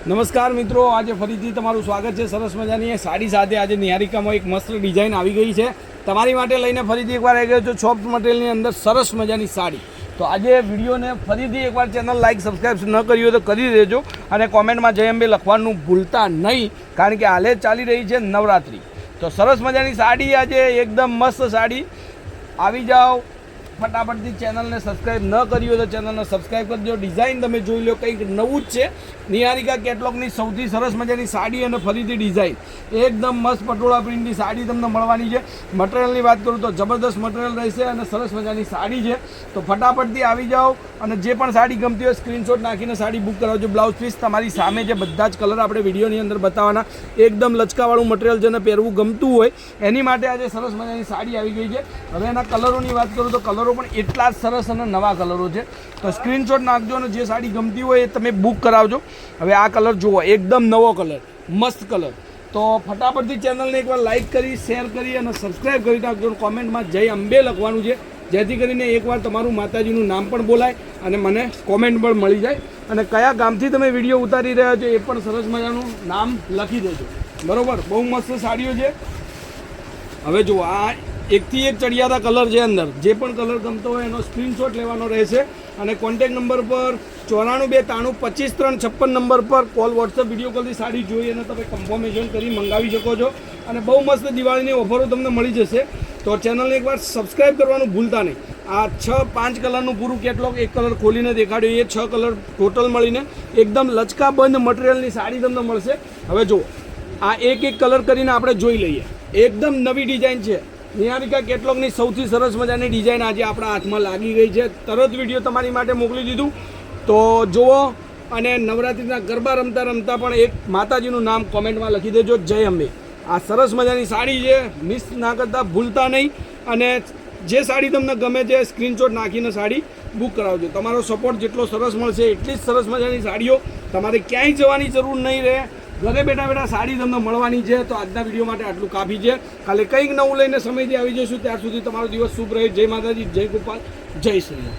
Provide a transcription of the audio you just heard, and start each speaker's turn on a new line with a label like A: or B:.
A: નમસ્કાર મિત્રો, આજે ફરીથી તમારું સ્વાગત છે સરસ મજાની સાડી સાથે. આજે નિહારિકામાં એક મસ્ત ડિઝાઇન આવી ગઈ છે તમારી માટે લઈને ફરીથી એકવાર આવી ગયો છું સોફ્ટ મટીરિયલની અંદર સરસ મજાની સાડી. તો આજે વિડીયોને ફરીથી એકવાર ચેનલ લાઈક સબસ્ક્રાઈબ ન કરી હોય તો કરી દેજો અને કોમેન્ટમાં જય અંબે લખવાનું ભૂલતા નહીં, કારણ કે હાલે ચાલી રહી છે નવરાત્રિ. તો સરસ મજાની સાડી આજે એકદમ મસ્ત સાડી. આવી જાઓ ફટાફટથી. ચેનલને સબસ્ક્રાઈબ ન કરી હોય તો ચેનલને સબસ્ક્રાઈબ કરજો. ડિઝાઇન તમે જોઈ લો, કંઈક નવું જ છે. નિહારિકા કેટલોગની સૌથી સરસ મજાની સાડી અને ફરીથી ડિઝાઇન એકદમ મસ્ત પટોળા પ્રિન્ટની સાડી તમને મળવાની છે. મટીરિયલની વાત કરું તો જબરદસ્ત મટીરિયલ રહેશે અને સરસ મજાની સાડી છે. તો ફટાફટથી આવી જાઓ અને જે પણ સાડી ગમતી હોય સ્ક્રીનશોટ નાખીને સાડી બુક કરાવજો. બ્લાઉઝ પીસ તમારી સામે છે, બધા જ કલર આપણે વિડીયોની અંદર બતાવવાના. એકદમ લચકાવાળું મટીરિયલ જેને પહેરવું ગમતું હોય એની માટે આજે સરસ મજાની સાડી આવી ગઈ છે. હવે એના કલરોની વાત કરું તો કલરો પણ એટલા જ સરસ અને નવા કલરો છે. તો સ્ક્રીનશોટ નાખજો અને જે સાડી ગમતી હોય એ તમે બુક કરાવજો. હવે આ કલર જુઓ, એકદમ નવો કલર, મસ્ત કલર. તો ફટાફટથી ચેનલને એકવાર લાઇક કરી, શેર કરી અને સબસ્ક્રાઈબ કરી નાખજો. કોમેન્ટમાં જય અંબે લખવાનું છે, જેથી કરીને એકવાર તમારું માતાજીનું નામ પણ બોલાય અને મને કોમેન્ટ પણ મળી જાય. અને કયા ગામથી તમે વિડીયો ઉતારી રહ્યા છો એ પણ સરસ મજાનું નામ લખી દેજો. બરાબર, બહુ મસ્ત સાડીઓ છે. હવે જુઓ, આ એકથી એક ચડિયાતા કલર છે. અંદર જે પણ કલર ગમતો હોય એનો સ્ક્રીનશોટ લેવાનો રહેશે અને કોન્ટેક નંબર પર 94 93 25 3 56 નંબર પર કોલ, વોટ્સઅપ, વિડીયો કોલથી સાડી જોઈ અને તમે કન્ફર્મેશન કરી મંગાવી શકો છો. અને બહુ મસ્ત દિવાળીની ઓફરો તમને મળી જશે. તો ચેનલને એકવાર સબસ્ક્રાઈબ કરવાનું ભૂલતા નહીં. આ 5 કલરનું પૂરું કેટલોગ એક કલર ખોલીને દેખાડ્યું. એ 6 કલર ટોટલ મળીને એકદમ લચકાબંધ મટીરિયલની સાડી તમને મળશે. હવે જુઓ, આ એક કલર કરીને આપણે જોઈ લઈએ. એકદમ નવી ડિઝાઇન છે. નિહારિકા કેટલોગની સૌથી સરસ મજાની ડિઝાઇન આજે આપણા હાથમાં લાગી ગઈ છે. તરત વિડીયો તમારી માટે મોકલી દીધું. તો જુઓ અને નવરાત્રિના ગરબા રમતા રમતા પણ એક માતાજીનું નામ કોમેન્ટમાં લખી દેજો, જય અંબે. આ સરસ મજાની સાડી છે, મિસ ના કરતા ભૂલતા નહીં. અને જે સાડી તમને ગમે છે સ્ક્રીનશોટ નાખીને સાડી બુક કરાવજો. તમારો સપોર્ટ જેટલો સરસ મળશે એટલી જ સરસ મજાની સાડીઓ તમારે ક્યાંય જવાની જરૂર નહીં રહે. ઘરે બેઠા બેઠા સાડી તમને મળવાની છે. તો આજના વિડીયો માટે આટલું કાફી છે. કાલે કંઈક નવું લઈને સમયથી આવી જઈશું. ત્યાર સુધી તમારો દિવસ શુભ રહે. જય માતાજી, જય ગોપાલ, જય શ્રી રામ.